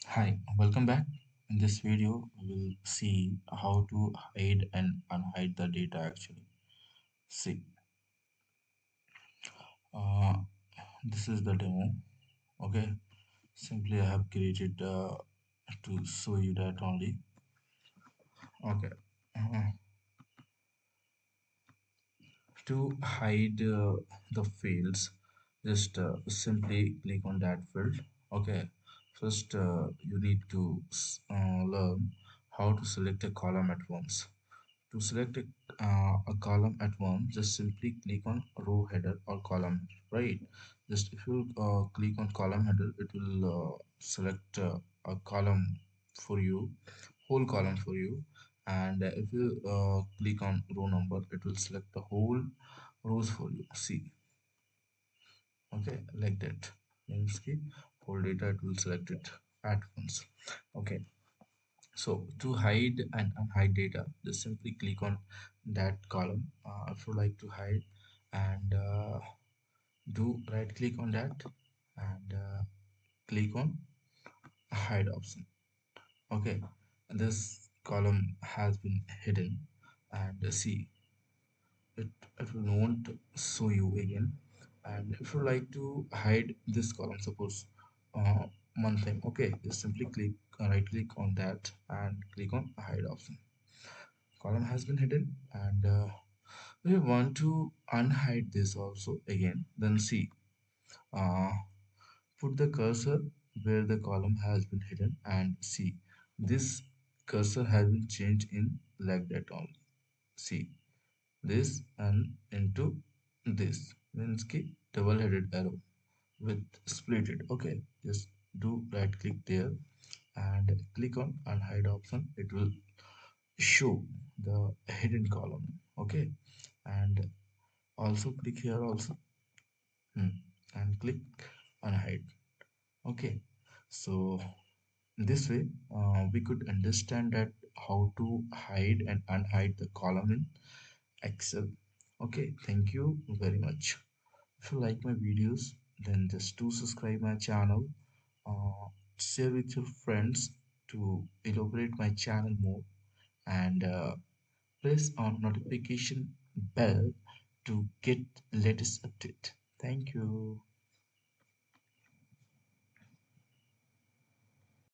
Hi, welcome back. In this video, we will see how to hide and unhide the data actually. See, uh, this is the demo. Okay, simply I have created to show you that only. Okay, uh, to hide the fields, just simply click on that field. Okay, first you need to learn how to select a column at once. To select a column at once, just simply click on row header or column header, right? Just if you click on column header, it will select a column for you, whole column for you. And if you click on row number, it will select the whole rows for you. See, okay, like that. Means ki whole data it will select it at once. Okay, so to hide and unhide data, just simply click on that column. If you like to hide, and do right click on that and click on hide option. Okay, this column has been hidden, and see it will not show you again. And if you like to hide this column, suppose month time, okay, just simply click right click on that and click on hide option. Column has been hidden, and we want to unhide this also again. Then see, uh, put the cursor where the column has been hidden, and see this cursor has been changed in like that only. See this and into this means ki double-headed arrow with split it. Okay, just do right click there and click on unhide option. It will show the hidden column. Okay, and also click here also. And click unhide. Okay, so this way we could understand that how to hide and unhide the column in Excel. Okay, thank you very much. If you like my videos, then just do subscribe my channel, share with your friends to elaborate my channel more, and press on notification bell to get latest update. Thank you.